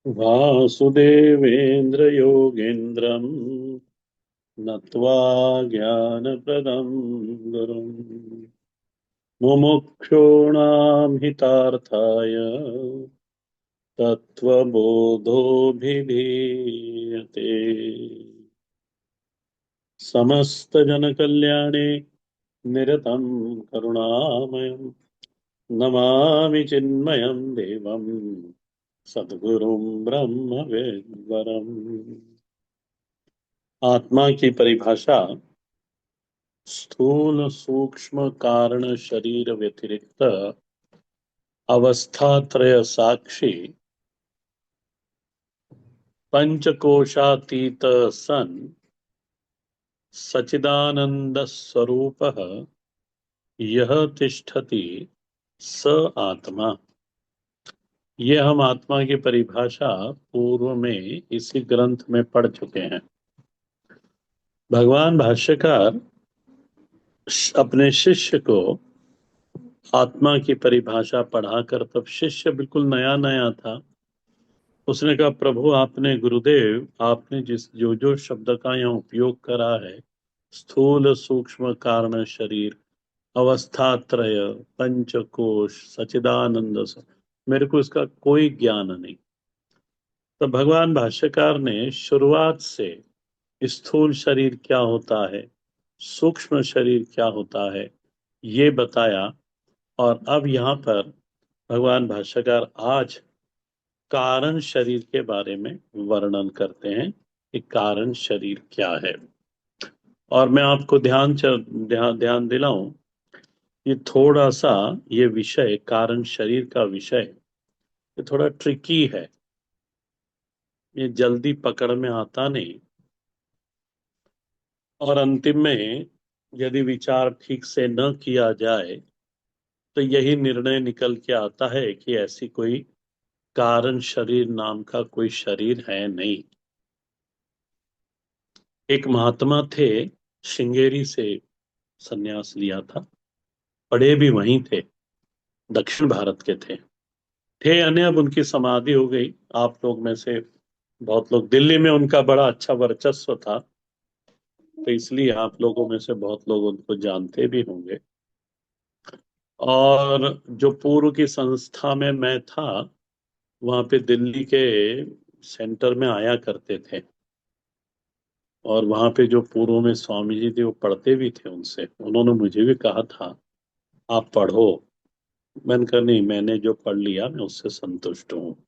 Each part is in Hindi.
वासुदेवेन्द्र योगेन्द्रं नत्वा ज्ञानप्रदं गुरुम् मुमुक्षूणां हितार्थाय तत्त्वबोधोऽभिधीयते। समस्तजनकल्याणे निरतं करुणामयं नमामि चिन्मयं देवं सद्गुरुं ब्रह्मविद्वरम्। आत्मा की परिभाषा स्थूल सूक्ष्म कारण शरीर व्यतिरिक्त अवस्थात्रय साक्षी पंचकोशातीत सन सचिदानंद स्वरूपः यह तिष्ठति स आत्मा। ये हम आत्मा की परिभाषा पूर्व में इसी ग्रंथ में पढ़ चुके हैं। भगवान भाष्यकार अपने शिष्य को आत्मा की परिभाषा पढ़ाकर, तब शिष्य बिल्कुल नया नया था, उसने कहा प्रभु आपने, गुरुदेव आपने जिस जो जो शब्द का यहाँ उपयोग करा है, स्थूल सूक्ष्म कारण शरीर, अवस्थात्रय, पंचकोश, सचिदानंद मेरे को इसका कोई ज्ञान नहीं। तो भगवान भाष्यकार ने शुरुआत से स्थूल शरीर क्या होता है, सूक्ष्म शरीर क्या होता है, ये बताया। और अब यहाँ पर भगवान भाष्यकार आज कारण शरीर के बारे में वर्णन करते हैं कि कारण शरीर क्या है। और मैं आपको ध्यान दिलाऊं, ये थोड़ा सा, ये विषय कारण शरीर का विषय, ये थोड़ा ट्रिकी है, ये जल्दी पकड़ में आता नहीं। और अंतिम में यदि विचार ठीक से न किया जाए तो यही निर्णय निकल के आता है कि ऐसी कोई कारण शरीर नाम का कोई शरीर है नहीं। एक महात्मा थे, श्रृंगेरी से सन्यास लिया था, पढ़े भी वहीं थे, दक्षिण भारत के थे यानी अब उनकी समाधि हो गई। आप लोग में से बहुत लोग, दिल्ली में उनका बड़ा अच्छा वर्चस्व था, तो इसलिए आप लोगों में से बहुत लोग उनको जानते भी होंगे। और जो पूर्व की संस्था में मैं था, वहां पे दिल्ली के सेंटर में आया करते थे। और वहां पे जो पूर्व में स्वामी जी थे वो पढ़ते भी थे उनसे, उन्होंने मुझे भी कहा था आप पढ़ो। मैंने कहा नहीं, मैंने जो पढ़ लिया मैं उससे संतुष्ट हूँ।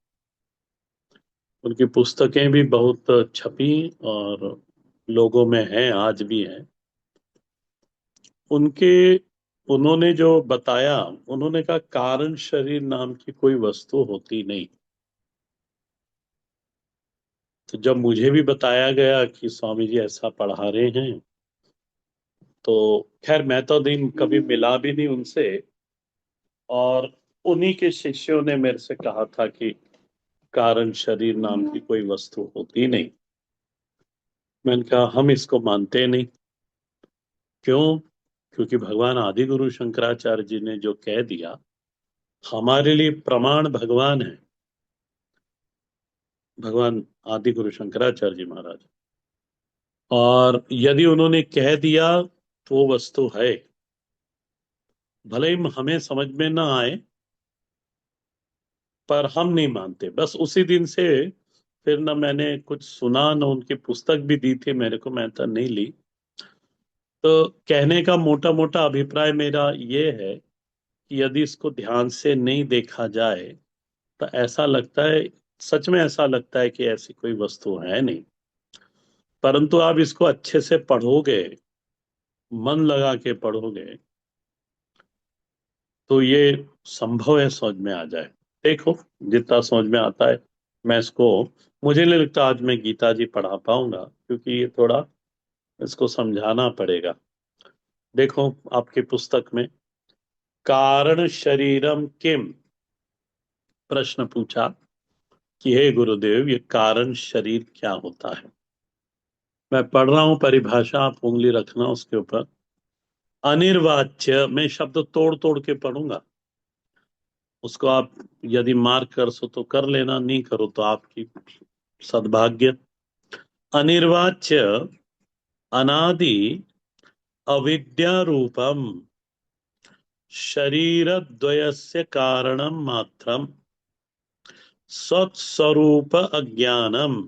उनकी पुस्तकें भी बहुत छपी और लोगों में हैं, आज भी हैं उनके। उन्होंने जो बताया, उन्होंने कहा कारण शरीर नाम की कोई वस्तु होती नहीं। तो जब मुझे भी बताया गया कि स्वामी जी ऐसा पढ़ा रहे हैं, तो खैर मैं तो नहीं, कभी मिला भी नहीं उनसे। और उन्हीं के शिष्यों ने मेरे से कहा था कि कारण शरीर नाम की कोई वस्तु होती नहीं। मैंने कहा हम इसको मानते नहीं। क्यों? क्योंकि भगवान आदि गुरु शंकराचार्य जी ने जो कह दिया, हमारे लिए प्रमाण भगवान है, भगवान आदि गुरु शंकराचार्य जी महाराज। और यदि उन्होंने कह दिया तो वो वस्तु है, भले ही हमें समझ में ना आए, पर हम नहीं मानते। बस उसी दिन से फिर ना मैंने कुछ सुना, ना उनकी पुस्तक भी दी थी मेरे को, मैं तो नहीं ली। तो कहने का मोटा मोटा अभिप्राय मेरा ये है कि यदि इसको ध्यान से नहीं देखा जाए तो ऐसा लगता है, सच में ऐसा लगता है कि ऐसी कोई वस्तु है नहीं। परंतु आप इसको अच्छे से पढ़ोगे, मन लगा के पढ़ोगे, तो ये संभव है समझ में आ जाए। देखो, जितना समझ में आता है मैं इसको, मुझे नहीं लगता आज मैं गीता जी पढ़ा पाऊंगा, क्योंकि ये थोड़ा इसको समझाना पड़ेगा। देखो आपकी पुस्तक में कारण शरीरम किम प्रश्न पूछा कि हे गुरुदेव ये कारण शरीर क्या होता है। मैं पढ़ रहा हूं परिभाषा, आप उंगली रखना उसके ऊपर। अनिर्वाच्य, मैं शब्द तोड़ तोड़ के पढ़ूंगा। उसको आप यदि मार्क कर सो तो कर लेना, नहीं करो तो आपकी सद्भाग्य। अनिर्वाच्य अनादि अविद्यारूपम शरीरद्वयस्य कारणं मात्रम सत्स्वरूप अज्ञानम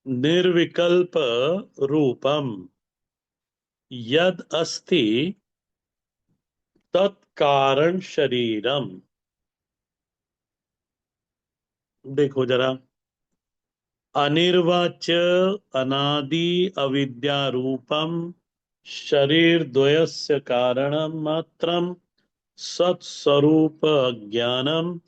निर्विकल्प रूपम यद अस्ति तत्कारण शरीरम। देखो जरा, अनिर्वाच्य अनादि अविद्या रूपम शरीर द्वयस्य कारणम मात्रम सत्स्वरूप ज्ञानम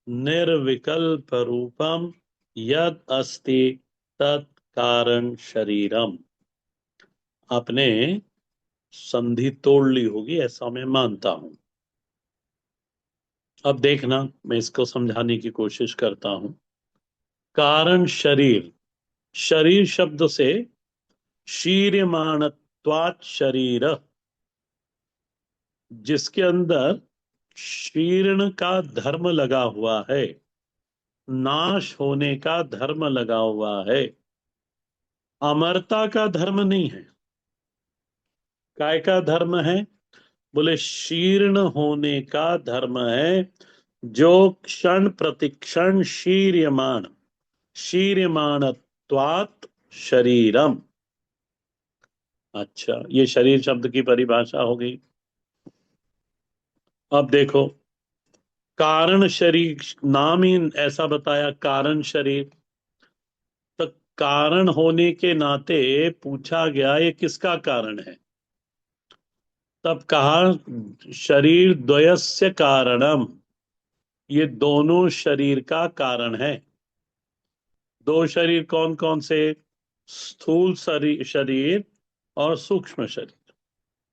निर्विकल्प रूपम यद अस्ति तत् कारण शरीरम। आपने संधि तोड़ ली होगी ऐसा मैं मानता हूं। अब देखना, मैं इसको समझाने की कोशिश करता हूं। कारण शरीर, शरीर शब्द से शीर्यमाणत्वात् शरीर, जिसके अंदर शीर्ण का धर्म लगा हुआ है, नाश होने का धर्म लगा हुआ है, अमरता का धर्म नहीं है। काय का धर्म है? बोले शीर्ण होने का धर्म है, जो क्षण प्रतिक्षण शीर्यमाण, शीर्यमाणत्वात् शरीरम। अच्छा, ये शरीर शब्द की परिभाषा हो गई। अब देखो, कारण शरीर, नाम ही ऐसा बताया कारण शरीर, तो कारण होने के नाते पूछा गया ये किसका कारण है? तब कहा शरीर द्वयस्य कारणम, ये दोनों शरीर का कारण है। दो शरीर कौन कौन से? स्थूल शरीर शरीर और सूक्ष्म शरीर,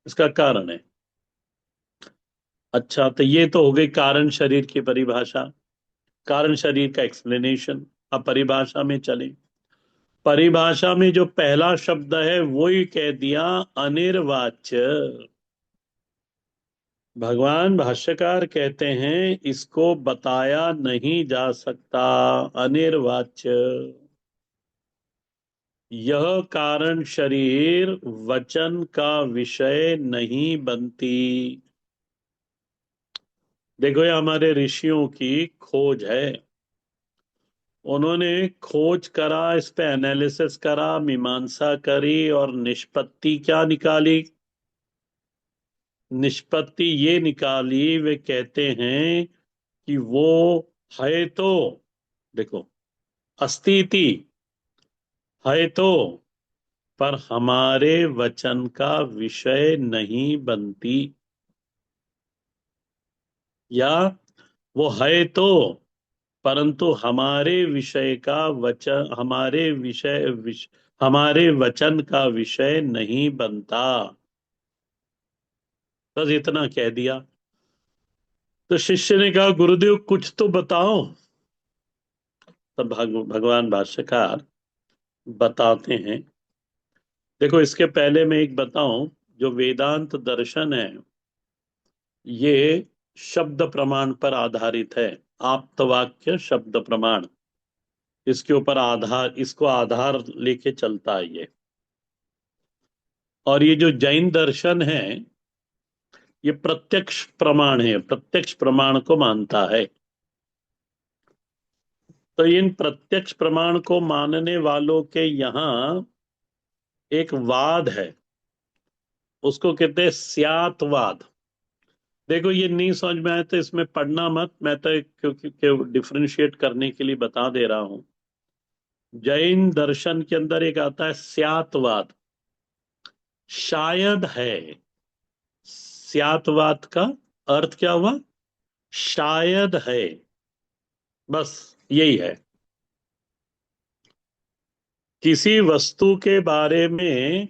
इसका कारण है। अच्छा, तो ये तो हो गई कारण शरीर की परिभाषा, कारण शरीर का एक्सप्लेनेशन। अब परिभाषा में चले। परिभाषा में जो पहला शब्द है वो ही कह दिया, अनिर्वाच्य। भगवान भाष्यकार कहते हैं इसको बताया नहीं जा सकता, अनिर्वाच्य। यह कारण शरीर वचन का विषय नहीं बनती। देखो, ये हमारे ऋषियों की खोज है। उन्होंने खोज करा, इस पे एनालिसिस करा, मीमांसा करी और निष्पत्ति क्या निकाली? निष्पत्ति ये निकाली, वे कहते हैं कि वो है तो, देखो, अस्तिति है तो, पर हमारे वचन का विषय नहीं बनती। या वो है तो, परंतु हमारे विषय का वचन, हमारे वचन का विषय नहीं बनता। बस इतना कह दिया। तो शिष्य ने कहा, गुरुदेव कुछ तो बताओ। तब भगवान भाष्यकार बताते हैं। देखो, इसके पहले मैं एक बताऊं, जो वेदांत दर्शन है ये शब्द प्रमाण पर आधारित है। आप्तवाक्य शब्द प्रमाण, इसके ऊपर आधार, इसको आधार लेके चलता है ये। और ये जो जैन दर्शन है ये प्रत्यक्ष प्रमाण है, प्रत्यक्ष प्रमाण को मानता है। तो इन प्रत्यक्ष प्रमाण को मानने वालों के यहाँ एक वाद है, उसको कहते हैं स्यातवाद। देखो, ये नहीं समझ में आए तो इसमें पढ़ना मत, मैं तो क्योंकि डिफरेंशिएट करने के लिए बता दे रहा हूं। जैन दर्शन के अंदर एक आता है स्यातवाद, शायद है। स्यातवाद का अर्थ क्या हुआ? शायद है, बस यही है। किसी वस्तु के बारे में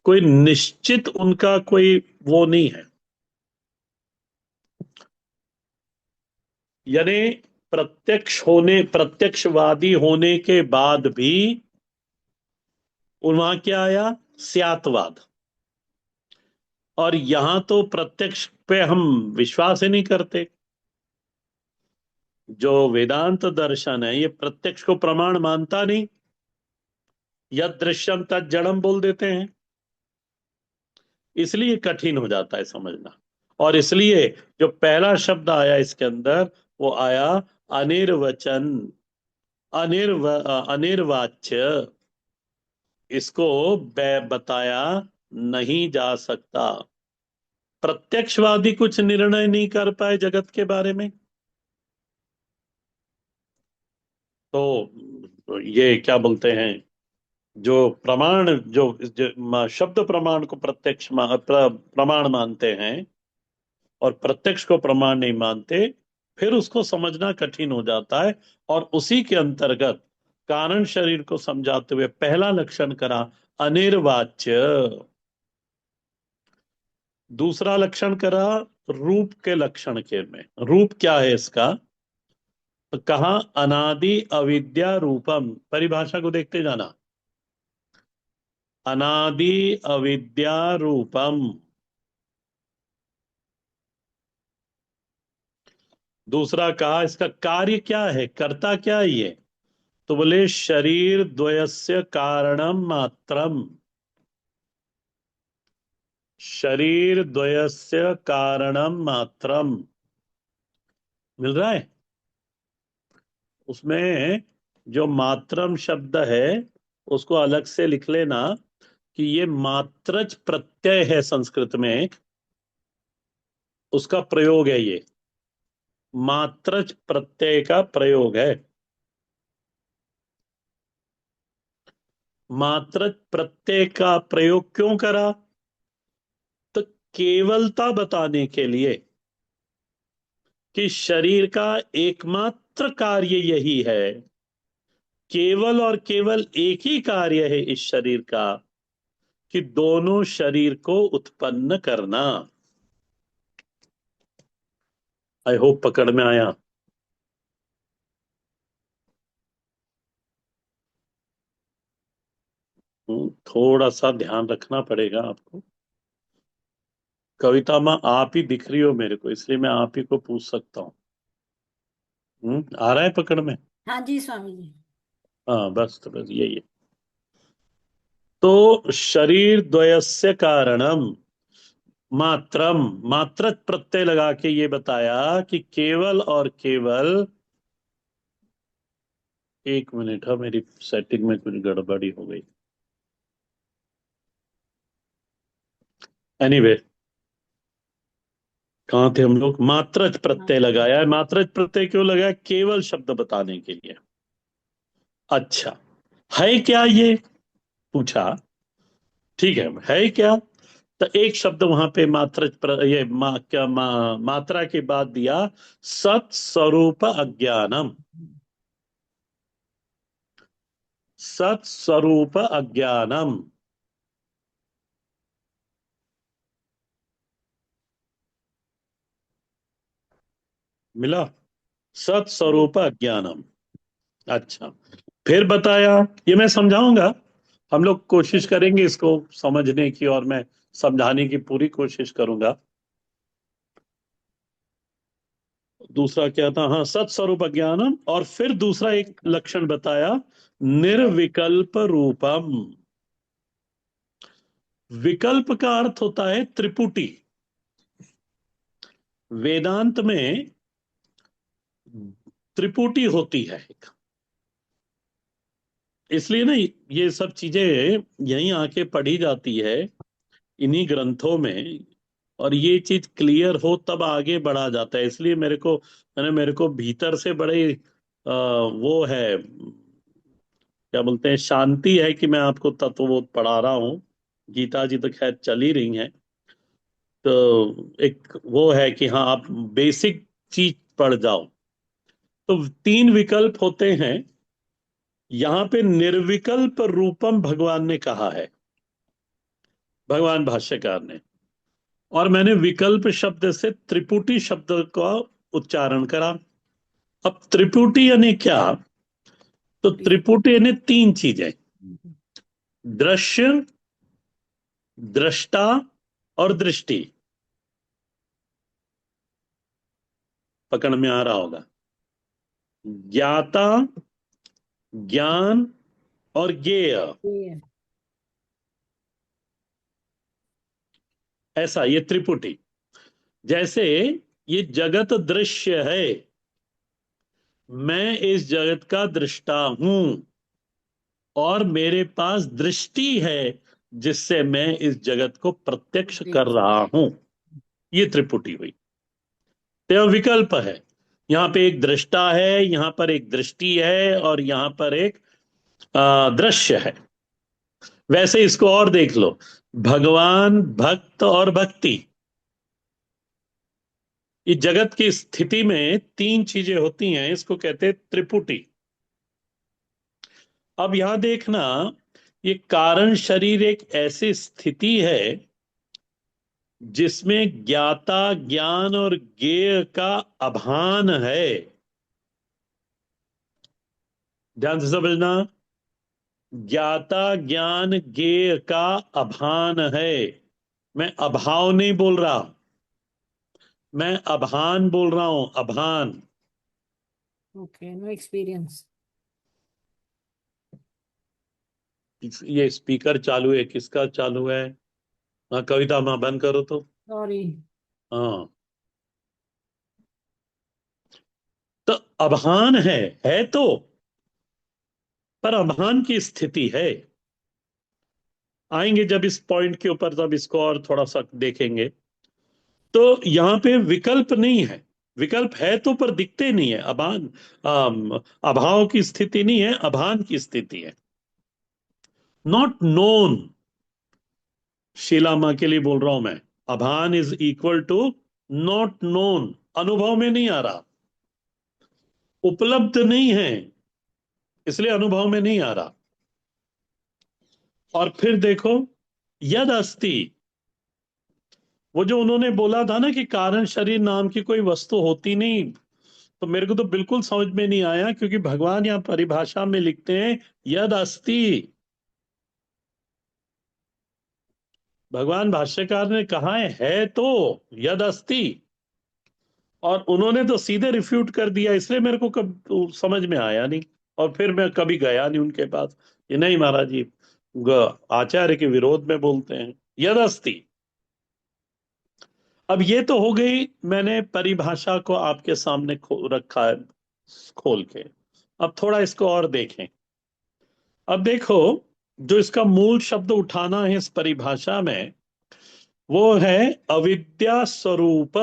कोई निश्चित उनका कोई वो नहीं है। यानी प्रत्यक्षवादी होने के बाद भी वहां क्या आया? स्यातवाद। और यहां तो प्रत्यक्ष पे हम विश्वास ही नहीं करते। जो वेदांत दर्शन है ये प्रत्यक्ष को प्रमाण मानता नहीं, यद दृश्यम तद जड़म बोल देते हैं। इसलिए कठिन हो जाता है समझना। और इसलिए जो पहला शब्द आया इसके अंदर वो आया अनिर्वचन, अनिर्वाच्य। इसको बताया नहीं जा सकता। प्रत्यक्षवादी कुछ निर्णय नहीं कर पाए जगत के बारे में, तो ये क्या बोलते हैं, जो प्रमाण, जो शब्द प्रमाण को प्रत्यक्ष प्रमाण मानते हैं और प्रत्यक्ष को प्रमाण नहीं मानते, फिर उसको समझना कठिन हो जाता है। और उसी के अंतर्गत कारण शरीर को समझाते हुए पहला लक्षण करा अनिर्वाच्य। दूसरा लक्षण करा रूप के लक्षण के में। रूप क्या है इसका, तो कहा अनादि अविद्या रूपम। परिभाषा को देखते जाना, अनादि अविद्या रूपम। दूसरा कहा इसका कार्य क्या है, कर्ता क्या है ये, तो बोले शरीर द्वयस्य कारणम मात्रम। शरीर द्वयस्य कारणम मात्रम। मिल रहा है उसमें। जो मात्रम शब्द है उसको अलग से लिख लेना कि ये मात्रज प्रत्यय है संस्कृत में, उसका प्रयोग है ये। मात्रज प्रत्यय का प्रयोग है। मात्रज प्रत्यय का प्रयोग क्यों करा, तो केवलता बताने के लिए कि शरीर का एकमात्र कार्य यही है, केवल और केवल एक ही कार्य है इस शरीर का, कि दोनों शरीर को उत्पन्न करना। आई होप पकड़ में आया। थोड़ा सा ध्यान रखना पड़ेगा आपको। कविता माँ आप ही दिख रही हो मेरे को, इसलिए मैं आप ही को पूछ सकता हूँ। आ रहा है पकड़ में। हाँ जी स्वामी जी। हाँ बस, तो बस यही है। तो शरीर द्वयस्य कारणम मात्रम, मात्र प्रत्यय लगा के ये बताया कि केवल और केवल। एक मिनट, हाँ मेरी सेटिंग में कुछ गड़बड़ी हो गई। एनीवे, कहाँ थे हम लोग। मात्रज प्रत्यय लगाया है। मात्रज प्रत्यय क्यों लगाया, केवल शब्द बताने के लिए। अच्छा, है क्या ये, पूछा। ठीक है क्या, तो एक शब्द वहां पे ये मात्रा के बाद दिया, सत स्वरूप अज्ञानम। सत स्वरूप अज्ञानम मिला, सत स्वरूप अज्ञानम। अच्छा, फिर बताया, ये मैं समझाऊंगा। हम लोग कोशिश करेंगे इसको समझने की, और मैं समझाने की पूरी कोशिश करूंगा। दूसरा क्या था, हाँ सत स्वरूप अज्ञानम। और फिर दूसरा एक लक्षण बताया, निर्विकल्प रूपम। विकल्प का अर्थ होता है त्रिपुटी। वेदांत में त्रिपुटी होती है एक। इसलिए ना ये सब चीजें यहीं आके पढ़ी जाती है, इन्हीं ग्रंथों में। और ये चीज क्लियर हो तब आगे बढ़ा जाता है। इसलिए मेरे को भीतर से बड़े वो है, क्या बोलते हैं, शांति है कि मैं आपको तत्वबोध पढ़ा रहा हूँ। गीता जी तो खैर चल ही रही हैं। तो एक वो है कि हाँ आप बेसिक चीज पढ़ जाओ। तो तीन विकल्प होते हैं, यहां पे निर्विकल्प रूपम भगवान ने कहा है, भगवान भाष्यकार ने। और मैंने विकल्प शब्द से त्रिपुटी शब्द का उच्चारण करा। अब त्रिपुटी यानी क्या, तो त्रिपुटी यानी तीन चीजें, दृश्य, दृष्टा और दृष्टि, पकड़ में आ रहा होगा। ज्ञाता, ज्ञान और ज्ञेय, ये ऐसा ये त्रिपुटी। जैसे ये जगत दृश्य है, मैं इस जगत का दृष्टा हूं, और मेरे पास दृष्टि है जिससे मैं इस जगत को प्रत्यक्ष कर देख रहा सकते। हूं। ये त्रिपुटी हुई। तो यह विकल्प है। यहाँ पे एक दृष्टा है, यहाँ पर एक दृष्टि है, और यहाँ पर एक दृश्य है। वैसे इसको और देख लो, भगवान, भक्त और भक्ति। इस जगत की स्थिति में तीन चीजें होती हैं, इसको कहते हैं त्रिपुटी। अब यहां देखना, ये कारण शरीर एक ऐसी स्थिति है जिसमें ज्ञाता, ज्ञान और ज्ञेय का अभान है। ध्यान से समझना, ज्ञाता, ज्ञान, ज्ञेय का अभान है। मैं अभाव नहीं बोल रहा, मैं अभान बोल रहा हूं, अभान। Okay, no experience. ये स्पीकर चालू है, किसका चालू है? हाँ कविता, माँ बंद करो तो। सॉरी। हाँ, तो अभान है तो, पर अभान की स्थिति है। आएंगे जब इस पॉइंट के ऊपर, तब इसको और थोड़ा सा देखेंगे। तो यहाँ पे विकल्प नहीं है। विकल्प है तो पर दिखते नहीं है। अभान, अभाव की स्थिति नहीं है, अभान की स्थिति है। नॉट नोन, शीला माँ के लिए बोल रहा हूं मैं। अभान is equal to not known, अनुभव में नहीं आ रहा, उपलब्ध नहीं है, इसलिए अनुभव में नहीं आ रहा। और फिर देखो, यद अस्ति, वो जो उन्होंने बोला था ना कि कारण शरीर नाम की कोई वस्तु होती नहीं, तो मेरे को तो बिल्कुल समझ में नहीं आया, क्योंकि भगवान यहाँ परिभाषा में लिखते हैं यद अस्ति। भगवान भाष्यकार ने कहा है तो यद अस्ति, और उन्होंने तो सीधे रिफ्यूट कर दिया, इसलिए मेरे को कब समझ में आया नहीं। और फिर मैं कभी गया नहीं उनके पास, ये नहीं महाराज जी, आचार्य के विरोध में बोलते हैं यद अस्ति। अब ये तो हो गई, मैंने परिभाषा को आपके सामने रखा है खोल के। अब थोड़ा इसको और देखें। अब देखो, जो इसका मूल शब्द उठाना है इस परिभाषा में, वो है अविद्या स्वरूप,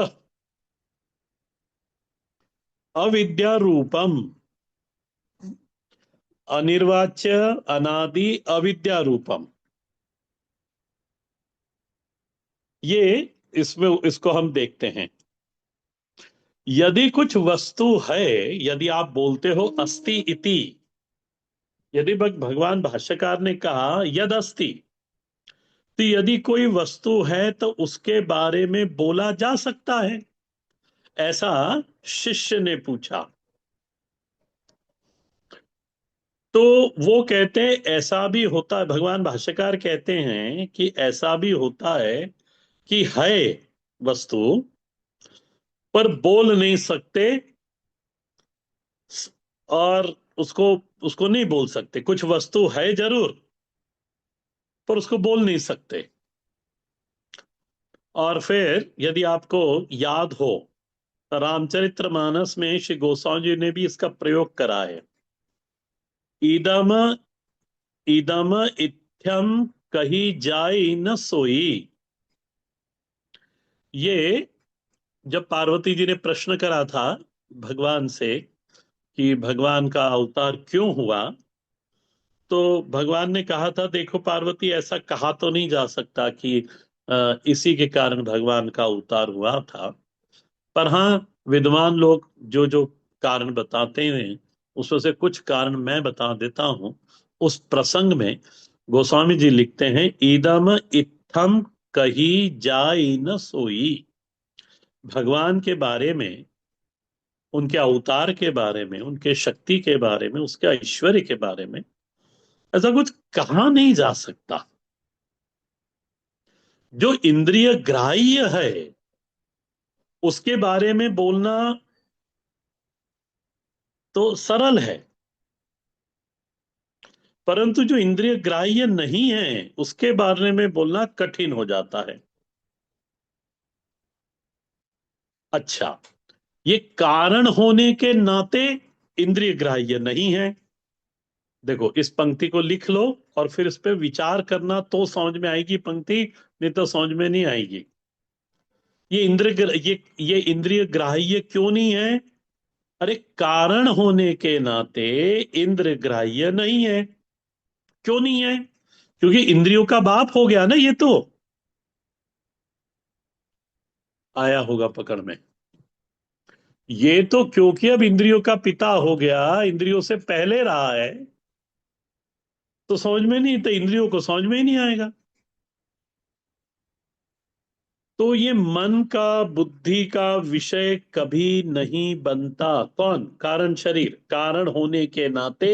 अविद्या रूपम, अनिर्वाच्य, अनादि, अविद्या रूपम। ये, इसमें इसको हम देखते हैं। यदि कुछ वस्तु है, यदि आप बोलते हो अस्ति इति, यदि भगवान भाष्यकार ने कहा यद अस्ति, तो यदि कोई वस्तु है तो उसके बारे में बोला जा सकता है, ऐसा शिष्य ने पूछा। तो वो कहते हैं ऐसा भी होता है, भगवान भाष्यकार कहते हैं कि ऐसा भी होता है कि है वस्तु, पर बोल नहीं सकते, और उसको उसको नहीं बोल सकते। कुछ वस्तु है जरूर, पर उसको बोल नहीं सकते। और फिर यदि आपको याद हो, रामचरितमानस में श्री गोस्वामी जी ने भी इसका प्रयोग करा है। इदम, इदम इत्थम कही जाय न सोई। ये जब पार्वती जी ने प्रश्न करा था भगवान से कि भगवान का अवतार क्यों हुआ, तो भगवान ने कहा था देखो पार्वती, ऐसा कहा तो नहीं जा सकता कि इसी के कारण भगवान का अवतार हुआ था, पर हाँ, विद्वान लोग जो जो कारण बताते हैं, उसमें से कुछ कारण मैं बता देता हूं। उस प्रसंग में गोस्वामी जी लिखते हैं, ईदम इत्थम कही जाय न सोई। भगवान के बारे में, उनके अवतार के बारे में, उनके शक्ति के बारे में, उसके ऐश्वर्य के बारे में ऐसा कुछ कहा नहीं जा सकता। जो इंद्रिय ग्राह्य है उसके बारे में बोलना तो सरल है, परंतु जो इंद्रिय ग्राह्य नहीं है उसके बारे में बोलना कठिन हो जाता है। अच्छा, ये कारण होने के नाते इंद्रिय ग्राह्य नहीं है। देखो, इस पंक्ति को लिख लो और फिर इस पे विचार करना तो समझ में आएगी पंक्ति, नहीं तो समझ में नहीं आएगी। ये इंद्रिय ग्राह्य क्यों नहीं है? अरे, कारण होने के नाते इंद्रिय ग्राह्य नहीं है। क्यों नहीं है? क्योंकि इंद्रियों का बाप हो गया ना ये तो। आया होगा पकड़ में। ये तो क्योंकि अब इंद्रियों का पिता हो गया, इंद्रियों से पहले रहा है, तो समझ में नहीं, तो इंद्रियों को समझ में ही नहीं आएगा। तो ये मन का, बुद्धि का विषय कभी नहीं बनता। कौन? कारण शरीर। कारण होने के नाते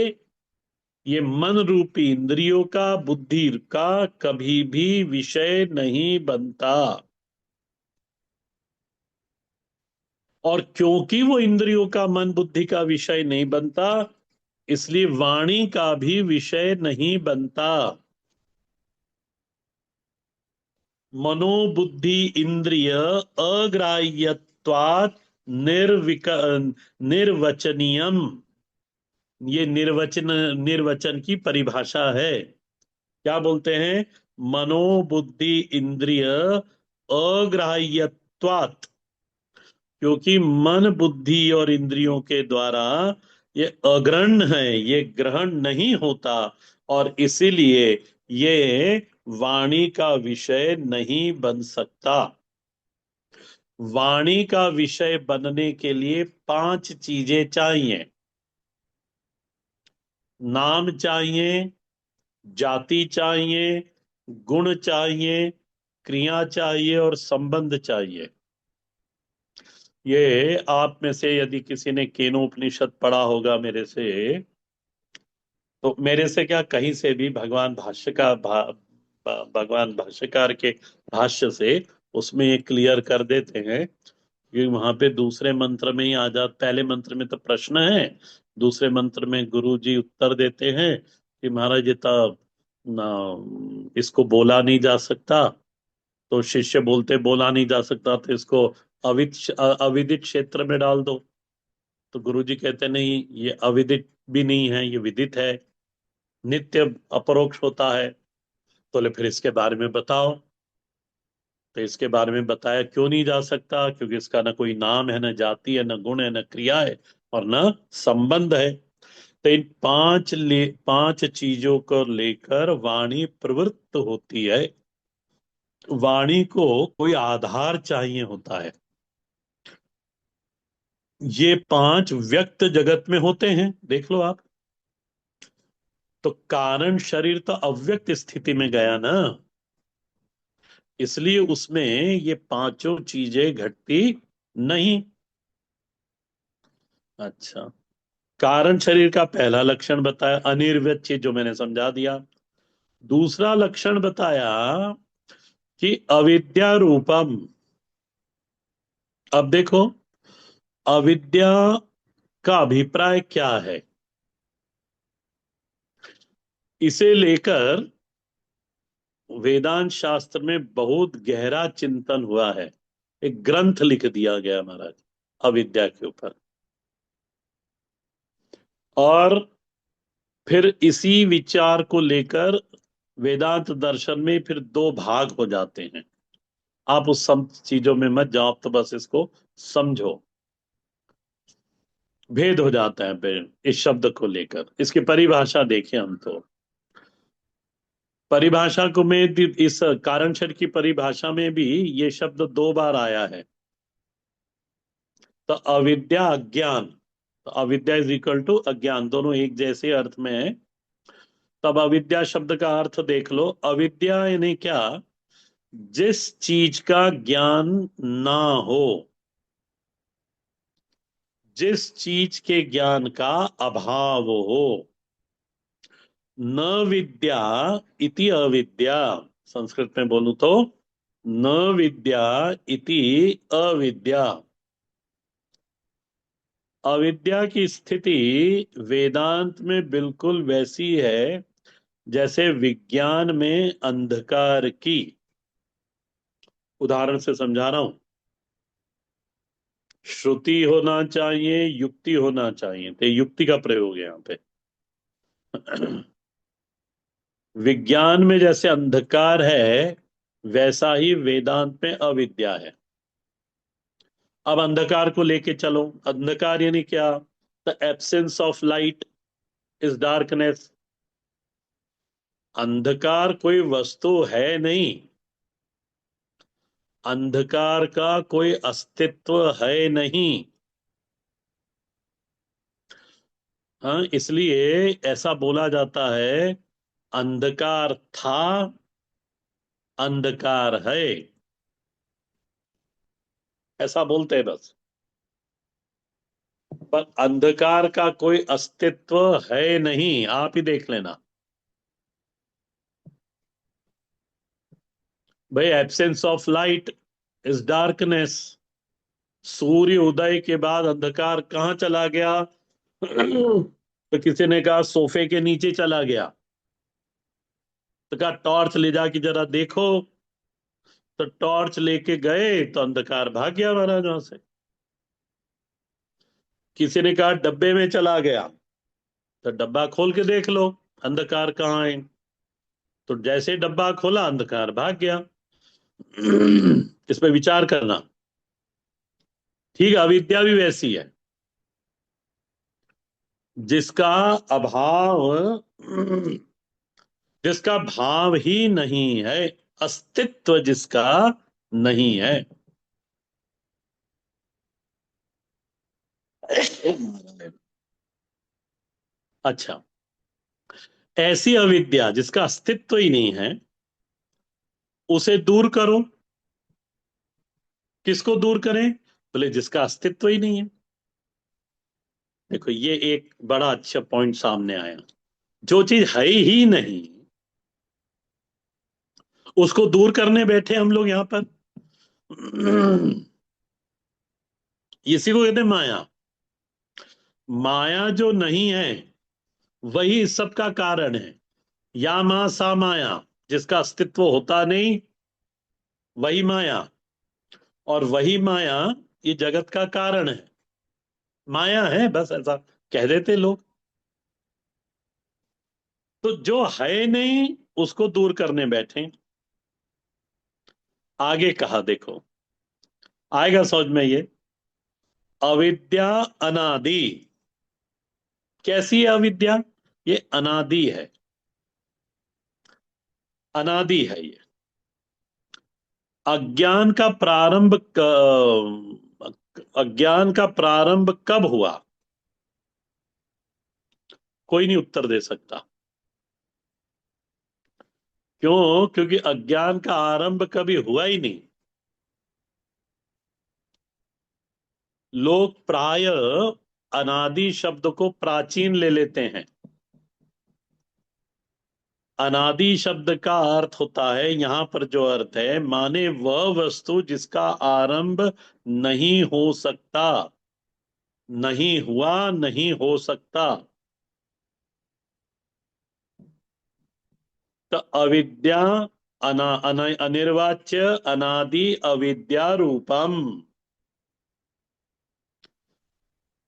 ये मन रूपी इंद्रियों का, बुद्धि का कभी भी विषय नहीं बनता। और क्योंकि वो इंद्रियों का, मन बुद्धि का विषय नहीं बनता, इसलिए वाणी का भी विषय नहीं बनता। मनोबुद्धि इंद्रिय अग्राह्यत्वात् निर्विक निर्वचनीयम। ये निर्वचन की परिभाषा है। क्या बोलते हैं? मनोबुद्धि इंद्रिय अग्राह्यत्वात्, क्योंकि मन बुद्धि और इंद्रियों के द्वारा ये अग्रहण है, ये ग्रहण नहीं होता, और इसीलिए ये वाणी का विषय नहीं बन सकता। वाणी का विषय बनने के लिए 5 चीजें चाहिए। नाम चाहिए, जाति चाहिए, गुण चाहिए, क्रिया चाहिए और संबंध चाहिए। ये आप में से यदि किसी ने केनोपनिषद पढ़ा होगा मेरे से, तो मेरे से क्या, कहीं से भी भगवान भाष्यकार के भाष्य से उसमें ये क्लियर कर देते हैं कि वहां पे दूसरे मंत्र में ही आ जा, पहले मंत्र में तो प्रश्न है, दूसरे मंत्र में गुरु जी उत्तर देते हैं कि महाराज ये तो इसको बोला नहीं जा सकता। तो शिष्य बोलते बोला नहीं जा सकता तो इसको अविदित क्षेत्र में डाल दो। तो गुरु जी कहते नहीं, ये अविदित भी नहीं है, ये विदित है, नित्य अपरोक्ष होता है। तो बोले फिर इसके बारे में बताओ। तो इसके बारे में बताया क्यों नहीं जा सकता, क्योंकि इसका ना कोई नाम है, ना जाति है, ना गुण है, ना क्रिया है, और ना संबंध है। तो इन 5 चीजों को लेकर वाणी प्रवृत्त होती है। वाणी को कोई आधार चाहिए होता है। ये 5 व्यक्त जगत में होते हैं, देख लो आप। तो कारण शरीर तो अव्यक्त स्थिति में गया ना, इसलिए उसमें ये 5 चीजें घटती नहीं। अच्छा, कारण शरीर का पहला लक्षण बताया अनिर्वच्य, जो मैंने समझा दिया। दूसरा लक्षण बताया कि अविद्या रूपम। अब देखो, अविद्या का अभिप्राय क्या है, इसे लेकर वेदांत शास्त्र में बहुत गहरा चिंतन हुआ है। एक ग्रंथ लिख दिया गया महाराज अविद्या के ऊपर। और फिर इसी विचार को लेकर वेदांत दर्शन में फिर 2 भाग हो जाते हैं। आप उस सब चीजों में मत जाओ, आप तो बस इसको समझो। भेद हो जाता है फिर इस शब्द को लेकर। इसकी परिभाषा देखें हम तो। परिभाषा को में इस कारण शब्द की परिभाषा में भी ये शब्द 2 बार आया है। तो अविद्या, अज्ञान, तो अविद्या इज इक्वल टू अज्ञान, दोनों एक जैसे अर्थ में है। तब अविद्या शब्द का अर्थ देख लो। अविद्या यानी क्या? जिस चीज का ज्ञान ना हो, जिस चीज के ज्ञान का अभाव हो। न विद्या इति अविद्या, संस्कृत में बोलूं तो न विद्या इति अविद्या। अविद्या की स्थिति वेदांत में बिल्कुल वैसी है जैसे विज्ञान में अंधकार की। उदाहरण से समझा रहा हूं। श्रुति होना चाहिए, युक्ति होना चाहिए, तो युक्ति का प्रयोग है यहां पे। विज्ञान में जैसे अंधकार है वैसा ही वेदांत में अविद्या है। अब अंधकार को लेके चलो। अंधकार यानी क्या? The absence of light is darkness. अंधकार कोई वस्तु है नहीं, अंधकार का कोई अस्तित्व है नहीं। हाँ, इसलिए ऐसा बोला जाता है, अंधकार था, अंधकार है, ऐसा बोलते हैं बस। पर अंधकार का कोई अस्तित्व है नहीं, आप ही देख लेना भाई। Absence of light is darkness. सूर्य उदय के बाद अंधकार कहाँ चला गया? तो किसी ने कहा सोफे के नीचे चला गया। तो कहा टॉर्च ले जाके जरा देखो। तो टॉर्च लेके गए तो अंधकार भाग गया महाराज वहां से। किसी ने कहा डब्बे में चला गया। तो डब्बा खोल के देख लो, अंधकार कहाँ है। तो जैसे ही डब्बा खोला अंधकार भाग गया। इस पे विचार करना। ठीक है, अविद्या भी वैसी है, जिसका अभाव, जिसका भाव ही नहीं है, अस्तित्व जिसका नहीं है। अच्छा, ऐसी अविद्या जिसका अस्तित्व ही नहीं है, उसे दूर करो। किसको दूर करें? बोले जिसका अस्तित्व ही नहीं है। देखो, ये एक बड़ा अच्छा पॉइंट सामने आया। जो चीज है ही नहीं उसको दूर करने बैठे हम लोग यहां पर। इसी को कहते हैं माया। माया जो नहीं है वही इस सब का कारण है। या मा सा माया, जिसका अस्तित्व होता नहीं वही माया। और वही माया ये जगत का कारण है। माया है, बस ऐसा कह देते लोग। तो जो है नहीं उसको दूर करने बैठे। आगे कहा देखो, आएगा समझ में ये। अविद्या अनादि। कैसी है अविद्या? ये अनादि है, अनादि है ये। अज्ञान का प्रारंभ अज्ञान का प्रारंभ कब हुआ? कोई नहीं उत्तर दे सकता। क्यों? क्योंकि अज्ञान का आरंभ कभी हुआ ही नहीं। लोग प्राय अनादि शब्द को प्राचीन ले लेते हैं। अनादि शब्द का अर्थ होता है, यहां पर जो अर्थ है, माने वह वस्तु जिसका आरंभ नहीं हो सकता, नहीं हुआ, नहीं हो सकता। तो अविद्या अनिर्वाच्य अनादि अविद्या रूपम।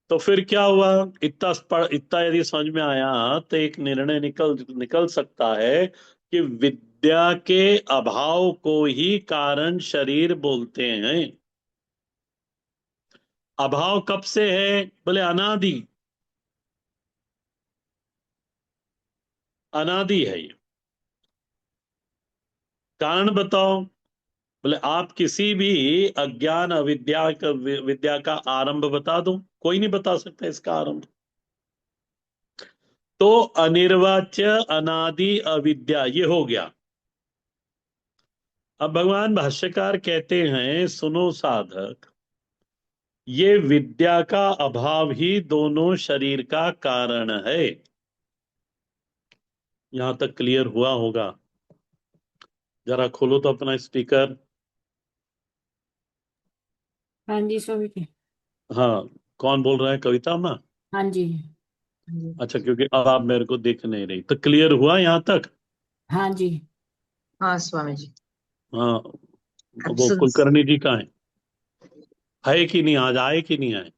तो फिर क्या हुआ? इतना यदि समझ में आया तो एक निर्णय निकल निकल सकता है कि विद्या के अभाव को ही कारण शरीर बोलते हैं। अभाव कब से है? बोले अनादि। अनादि है ये। कारण बताओ। बोले आप किसी भी अज्ञान अविद्या का विद्या का आरंभ बता दो, कोई नहीं बता सकता इसका आरंभ। तो अनिर्वाच्य अनादि अविद्या ये हो गया। अब भगवान भाष्यकार कहते हैं, सुनो साधक, ये विद्या का अभाव ही दोनों शरीर का कारण है। यहां तक क्लियर हुआ होगा? जरा खोलो तो अपना स्पीकर। हाँ जी स्वामी जी। हाँ, कौन बोल रहा है? कविता माँ? हाँ जी। हाँ जी। अच्छा, क्योंकि अब आप मेरे को दिख नहीं रही, तो क्लियर हुआ यहाँ तक? हाँ जी। हाँ स्वामी जी। हाँ। अब वो सुन। कुलकर्णी जी कहाँ है कि नहीं? आज आए कि नहीं आए?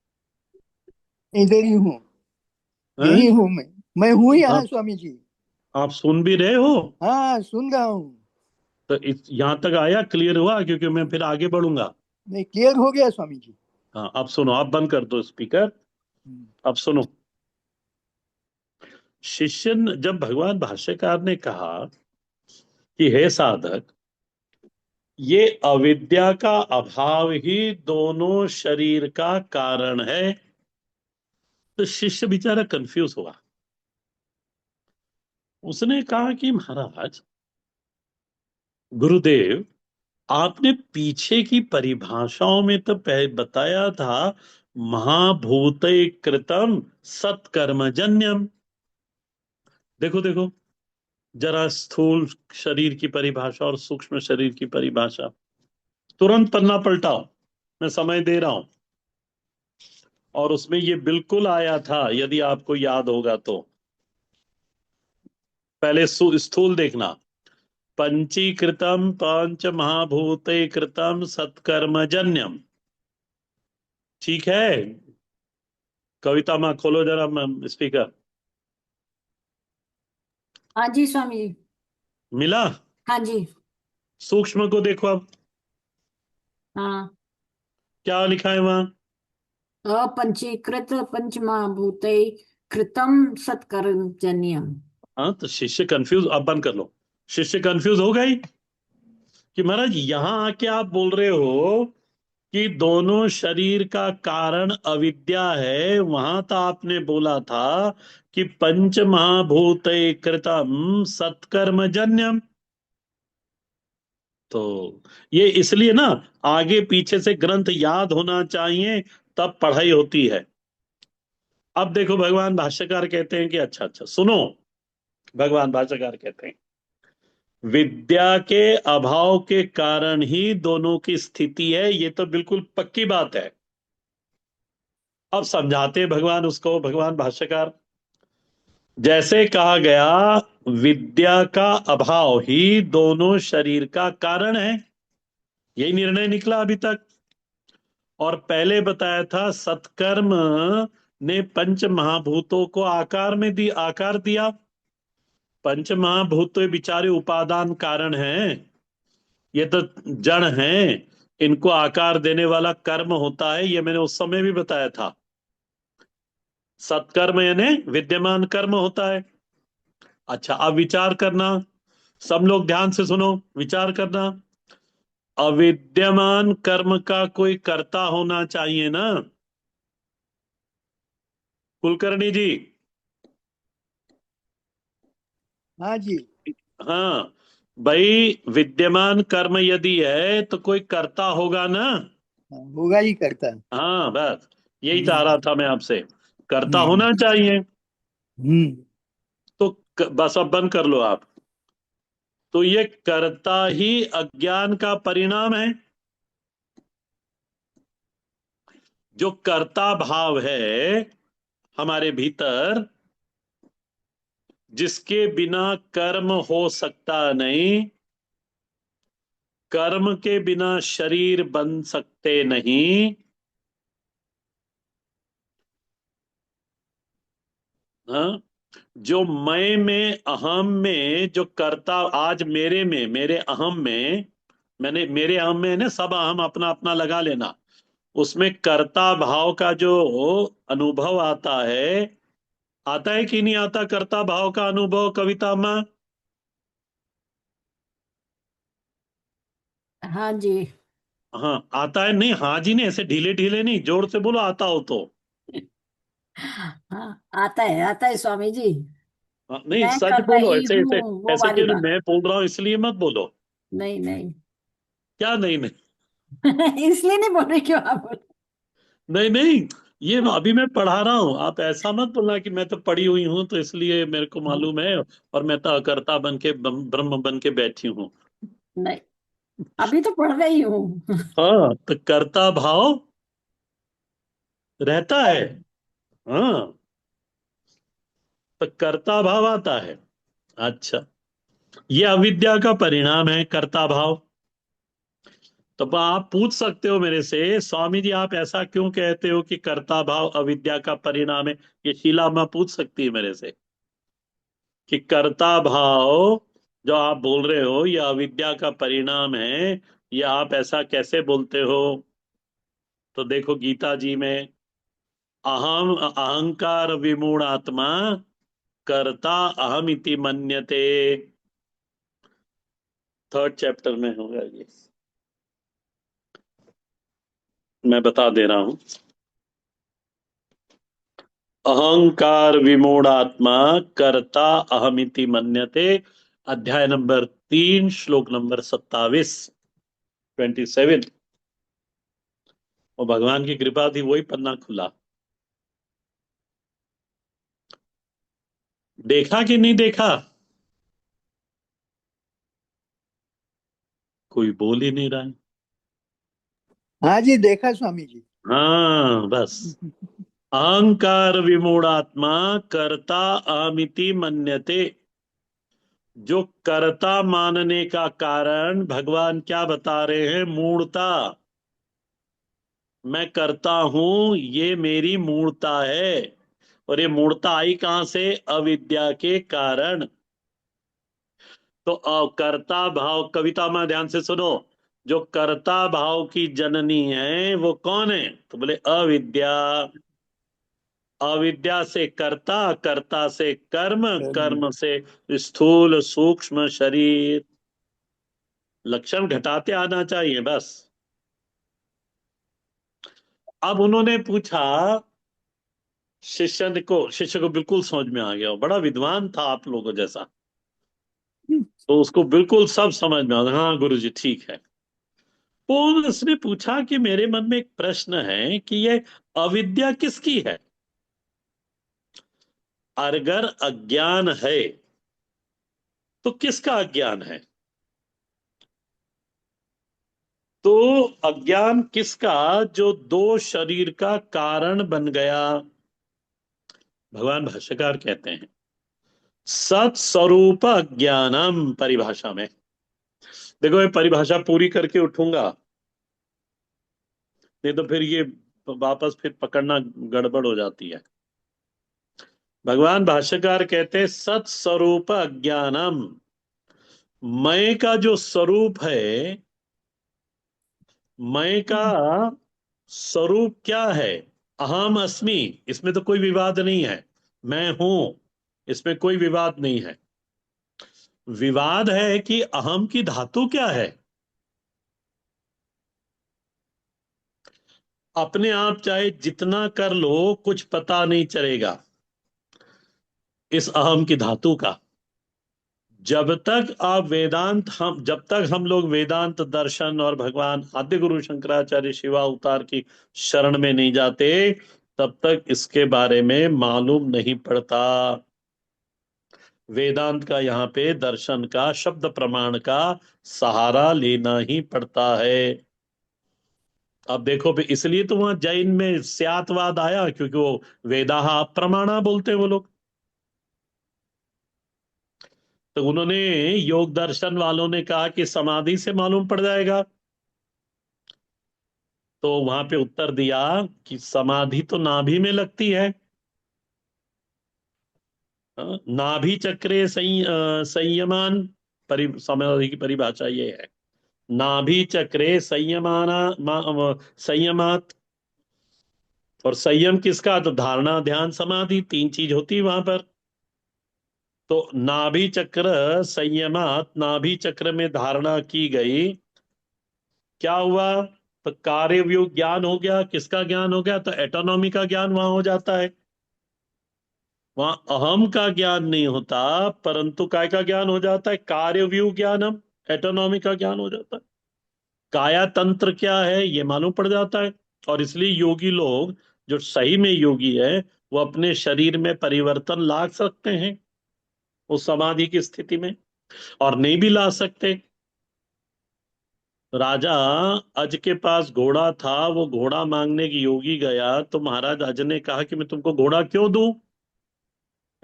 इधर ही हूँ, हैं? यही हूँ मैं हूँ यहाँ आप स्वामी जी। आप सुन भी रहे हो? हाँ सुन रहा हूँ। तो यहाँ तक आया, क्लियर हुआ? क्योंकि मैं फिर आगे बढ़ूंगा। नहीं, क्लियर हो गया स्वामी जी। हाँ, अब सुनो, आप बंद कर दो स्पीकर। हम्म। अब सुनो। जब भगवान भाष्यकार ने कहा कि हे साधक, ये अविद्या का अभाव ही दोनों शरीर का कारण है, तो शिष्य बेचारा कंफ्यूज हुआ। उसने कहा कि महाराज, गुरुदेव, आपने पीछे की परिभाषाओं में तो बताया था महाभूत कृतम सत्कर्मजन्यम। देखो देखो, जरा स्थूल शरीर की परिभाषा और सूक्ष्म शरीर की परिभाषा, तुरंत पन्ना पलटाओ, मैं समय दे रहा हूं। और उसमें ये बिल्कुल आया था, यदि आपको याद होगा तो। पहले स्थूल देखना। पंचीकृतम पंच महाभूत कृतम सत्कर्मजन्यम। ठीक है? कविता माँ खोलो जरा स्पीकर। हाँ जी स्वामी जी। मिला? हाँ जी। सूक्ष्म को देखो अब, हाँ। क्या लिखा है वहां? अपंचीकृत पंचमहाभूते कृतम सत्कर्मजन्यम। हाँ, तो शिष्य कंफ्यूज, अब बंद कर लो। शिष्य कंफ्यूज हो गई कि महाराज यहां आके आप बोल रहे हो कि दोनों शरीर का कारण अविद्या है, वहां तो आपने बोला था कि पंच महाभूत कृतम सत्कर्मजन्यम। तो ये इसलिए ना, आगे पीछे से ग्रंथ याद होना चाहिए, तब पढ़ाई होती है। अब देखो, भगवान भाष्यकार कहते हैं कि अच्छा अच्छा सुनो। भगवान भाष्यकार कहते हैं विद्या के अभाव के कारण ही दोनों की स्थिति है, ये तो बिल्कुल पक्की बात है। अब समझाते हैं भगवान उसको, भगवान भाष्यकार। जैसे कहा गया, विद्या का अभाव ही दोनों शरीर का कारण है, यही निर्णय निकला अभी तक। और पहले बताया था सत्कर्म ने पंच महाभूतों को आकार दिया। पंच महाभूत तो बेचारे उपादान कारण हैं, ये तो जड़ हैं, इनको आकार देने वाला कर्म होता है, ये मैंने उस समय भी बताया था। सत्कर्म यानी विद्यमान कर्म होता है। अच्छा, अब विचार करना, सब लोग ध्यान से सुनो, विचार करना। अविद्यमान कर्म का कोई कर्ता होना चाहिए ना, कुलकर्णी जी? हाँ जी। हाँ भाई, विद्यमान कर्म यदि है तो कोई कर्ता होगा ना। हाँ, होगा ही करता। हाँ, बस यही चाह हम्म। रहा था मैं आपसे, कर्ता हम्म। होना चाहिए। हम्म। तो बस अब बंद कर लो आप। तो ये कर्ता ही अज्ञान का परिणाम है। जो कर्ता भाव है हमारे भीतर, जिसके बिना कर्म हो सकता नहीं, कर्म के बिना शरीर बन सकते नहीं। हाँ, जो मैं में अहम में जो कर्ता, आज मेरे अहम में, मैंने मेरे अहम में है ना, सब अहम अपना अपना लगा लेना, उसमें कर्ता भाव का जो अनुभव आता है कि नहीं आता कर्ता भाव का अनुभव, कविता में? हाँ जी। हाँ आता है, नहीं हाँ जी नहीं, ऐसे ढीले ढीले नहीं, जोर से बोलो आता हो तो। हाँ आता है स्वामी जी। हाँ, नहीं मैं सच कर बोलो, रही ऐसे हूँ ऐसे वो ऐसे वाली क्यों नहीं, बात। मैं बोल रहा हूँ इसलिए मत बोलो। नहीं नहीं। क्या नहीं नहीं? इसलिए नहीं बोल रही, क्यों आप बोल। नहीं नहीं, ये अभी मैं पढ़ा रहा हूँ, आप ऐसा मत बोलना कि मैं तो पढ़ी हुई हूँ तो इसलिए मेरे को मालूम है, और मैं तो अकर्ता बन के ब्रह्म बन के बैठी हूँ। नहीं, अभी तो पढ़ रही हूँ। हाँ, तो कर्ता भाव रहता है। हाँ, तो कर्ता भाव आता है। अच्छा, ये अविद्या का परिणाम है कर्ता भाव। तो आप पूछ सकते हो मेरे से, स्वामी जी आप ऐसा क्यों कहते हो कि कर्ता भाव अविद्या का परिणाम है? ये शीला माँ पूछ सकती है मेरे से कि कर्ता भाव जो आप बोल रहे हो ये अविद्या का परिणाम है, ये आप ऐसा कैसे बोलते हो? तो देखो गीता जी में, अहम अहंकार विमूढ़ आत्मा कर्ता अहम इति मन्यते, 3rd चैप्टर में होगा ये, मैं बता दे रहा हूं। अहंकार विमूढ़ात्मा कर्ता अहमिति मन्यते, अध्याय नंबर 3 श्लोक नंबर 27, 27। और भगवान की कृपा थी वही पन्ना खुला। देखा कि नहीं देखा? कोई बोल ही नहीं रहा है। हाँ जी, देखा स्वामी जी। हाँ बस, अहंकार विमूढ़ात्मा कर्ता अहमिति मन्यते। जो कर्ता मानने का कारण भगवान क्या बता रहे हैं? मूढ़ता। मैं करता हूं, ये मेरी मूर्ता है। और ये मूर्ता आई कहां से? अविद्या के कारण। तो कर्ता भाव, कविता में ध्यान से सुनो, जो कर्ता भाव की जननी है वो कौन है? तो बोले अविद्या। अविद्या से कर्ता, कर्ता से कर्म, कर्म से स्थूल सूक्ष्म शरीर। लक्षण घटाते आना चाहिए बस। अब उन्होंने पूछा, शिष्य को बिल्कुल समझ में आ गया, बड़ा विद्वान था आप लोगों जैसा, तो उसको बिल्कुल सब समझ में आ गया। हाँ गुरु जी ठीक है। तो उसने पूछा कि मेरे मन में एक प्रश्न है कि ये अविद्या किसकी है? अगर अज्ञान है तो किसका अज्ञान है? तो अज्ञान किसका, जो दो शरीर का कारण बन गया? भगवान भाष्यकार कहते हैं सत स्वरूप अज्ञानम, परिभाषा में देखो, ये परिभाषा पूरी करके उठूंगा, नहीं तो फिर ये वापस फिर पकड़ना गड़बड़ हो जाती है। भगवान भाष्यकार कहते हैं सत स्वरूप अज्ञानम। मैं का जो स्वरूप है, मैं का स्वरूप क्या है? अहम अस्मि, इसमें तो कोई विवाद नहीं है। मैं हूं, इसमें कोई विवाद नहीं है। विवाद है कि अहम की धातु क्या है। अपने आप चाहे जितना कर लो कुछ पता नहीं चलेगा इस अहम की धातु का। जब तक हम लोग वेदांत दर्शन और भगवान आद्य गुरु शंकराचार्य शिवा अवतार की शरण में नहीं जाते, तब तक इसके बारे में मालूम नहीं पड़ता। वेदांत का यहाँ पे दर्शन का, शब्द प्रमाण का सहारा लेना ही पड़ता है। अब देखो भी, इसलिए तो वहां जैन में स्यातवाद आया, क्योंकि वो वेदाहा अप्रमाणा बोलते हैं वो लोग। तो उन्होंने, योग दर्शन वालों ने कहा कि समाधि से मालूम पड़ जाएगा। तो वहां पे उत्तर दिया कि समाधि तो नाभि में लगती है। नाभि चक्रे संयमान, समाधि की परिभाषा ये है, नाभि चक्रे संयमात। और संयम किसका? तो धारणा ध्यान समाधि, 3 चीज होती है वहां पर। तो नाभि चक्र संयमात, नाभि चक्र में धारणा की गई, क्या हुआ? तो कार्य व्यूह ज्ञान हो गया। किसका ज्ञान हो गया? तो एटोनॉमी का ज्ञान वहां हो जाता है। वहां अहम का ज्ञान नहीं होता, परंतु काय का ज्ञान हो जाता है? कार्य व्यू ज्ञानम, एटोनॉमी का ज्ञान हो जाता है। काया तंत्र क्या है ये मालूम पड़ जाता है। और इसलिए योगी लोग, जो सही में योगी है, वो अपने शरीर में परिवर्तन ला सकते हैं उस समाधि की स्थिति में, और नहीं भी ला सकते राजा अज के पास घोड़ा था, वो घोड़ा मांगने की योगी गया तो महाराज अज ने कहा कि मैं तुमको घोड़ा क्यों दूं,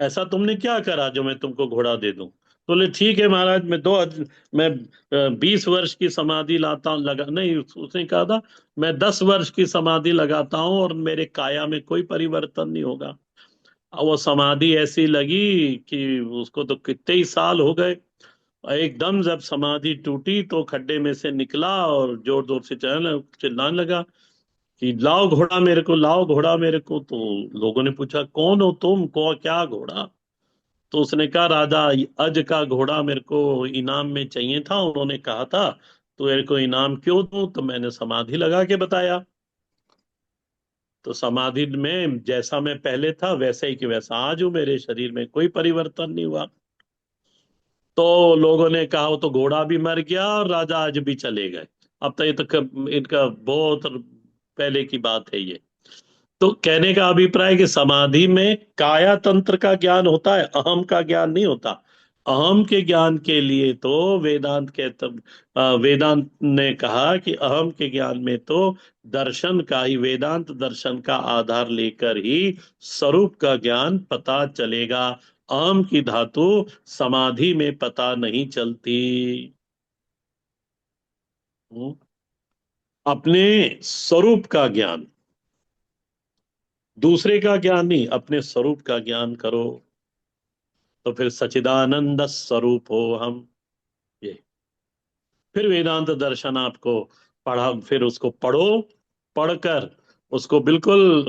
ऐसा तुमने क्या करा जो मैं तुमको घोड़ा दे दूं। तो बोले ठीक है महाराज, मैं 20 वर्ष की समाधि लाता हूँ, लगा नहीं, उसने कहा था मैं 10 वर्ष की समाधि लगाता हूँ और मेरे काया में कोई परिवर्तन नहीं होगा। और वो समाधि ऐसी लगी कि उसको तो कितने ही साल हो गए। और एकदम जब समाधि टूटी तो खड्डे में से निकला और जोर जोर से चिल्लाने लगा कि लाओ घोड़ा मेरे को, लाओ घोड़ा मेरे को। तो लोगों ने पूछा कौन हो तुम, को क्या घोड़ा। तो उसने कहा राजा अज का घोड़ा मेरे को इनाम में चाहिए था, उन्होंने कहा था तो मेरे को इनाम क्यों दूं, तो मैंने समाधि लगा के बताया। तो समाधि में जैसा मैं पहले था वैसे ही कि वैसा आज हूं, मेरे शरीर में कोई परिवर्तन नहीं हुआ। तो लोगों ने कहा वो तो घोड़ा भी मर गया और राजा आज भी चले गए। अब तो ये तो इनका बहुत पहले की बात है ये। तो कहने का अभिप्राय कि समाधि में काया तंत्र का ज्ञान होता है, अहम का ज्ञान नहीं होता। अहम के ज्ञान के लिए तो वेदांत ने कहा कि अहम के ज्ञान में तो दर्शन का ही, वेदांत दर्शन का आधार लेकर ही स्वरूप का ज्ञान पता चलेगा। अहम की धातु समाधि में पता नहीं चलती। हम्म? अपने स्वरूप का ज्ञान, दूसरे का ज्ञान नहीं, अपने स्वरूप का ज्ञान करो तो फिर सचिदानंद स्वरूप हो हम। ये फिर वेदांत दर्शन आपको पढ़ा, फिर उसको पढ़ो, पढ़कर उसको बिल्कुल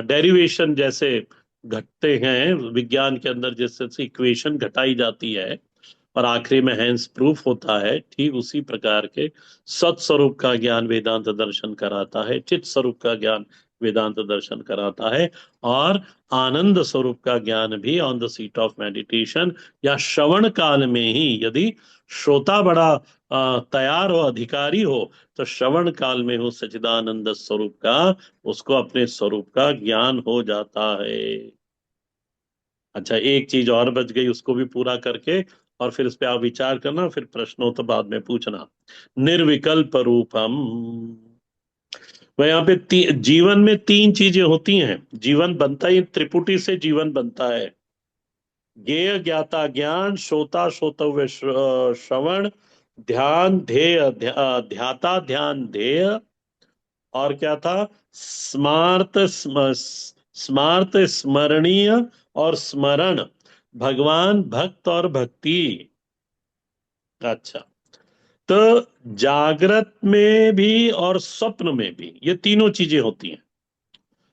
डेरिवेशन जैसे घटते हैं विज्ञान के अंदर, जैसे इक्वेशन घटाई जाती है और आखिरी में हैंस प्रूफ होता है, ठीक उसी प्रकार के सत स्वरूप का ज्ञान वेदांत दर्शन कराता है, चित स्वरूप का ज्ञान वेदांत दर्शन कराता है, और आनंद स्वरूप का ज्ञान भी on the seat of meditation या श्रवण काल में ही, यदि श्रोता बड़ा तैयार हो, अधिकारी हो, तो श्रवण काल में हो सच्चिदानंद स्वरूप का, उसको अपने स्वरूप का ज्ञान हो जाता है। अच्छा, एक चीज और बच गई, उसको भी पूरा करके और फिर इस पे आप विचार करना, फिर प्रश्न हो तो बाद में पूछना। निर्विकल्प रूपम। वह यहाँ पे जीवन में 3 चीजें होती हैं। जीवन बनता ही त्रिपुटी से, जीवन बनता है ज्ञेय ज्ञाता ज्ञान, श्रोता श्रोतव्य श्रवण, ध्यान ध्येय ध्याता ध्यान ध्येय, और क्या था, स्मार्त स्मरणीय और स्मरण, भगवान भक्त और भक्ति। अच्छा, तो जागृत में भी और स्वप्न में भी ये तीनों चीजें होती हैं।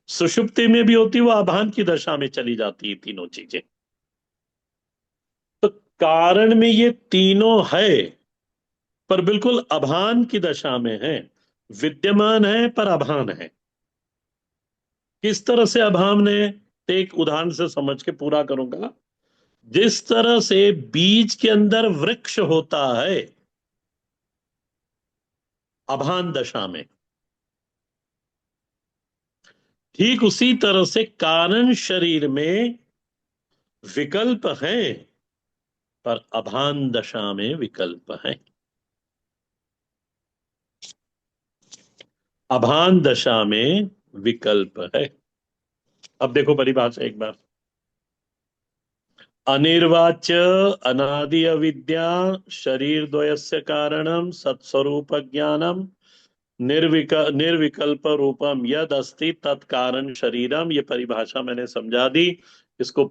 सुषुप्ति में भी होती, वो अभान की दशा में चली जाती है तीनों चीजें। तो कारण में ये तीनों है पर बिल्कुल अभान की दशा में है, विद्यमान है पर अभान है। किस तरह से अभान है, तो एक उदाहरण से समझ के पूरा करूंगा। जिस तरह से बीज के अंदर वृक्ष होता है अभान दशा में, ठीक उसी तरह से कारण शरीर में विकल्प है पर अभान दशा में विकल्प है। अभान दशा में विकल्प है। अब देखो परिभाषा एक बार। अनिर्वाच्य अनादि अविद्या शरीर द्वयस्य कारणम सत्स्वरूप ज्ञानम निर्विकल्प रूपम यद अस्ति तत्कारण शरीरम। ये परिभाषा मैंने समझा दी, इसको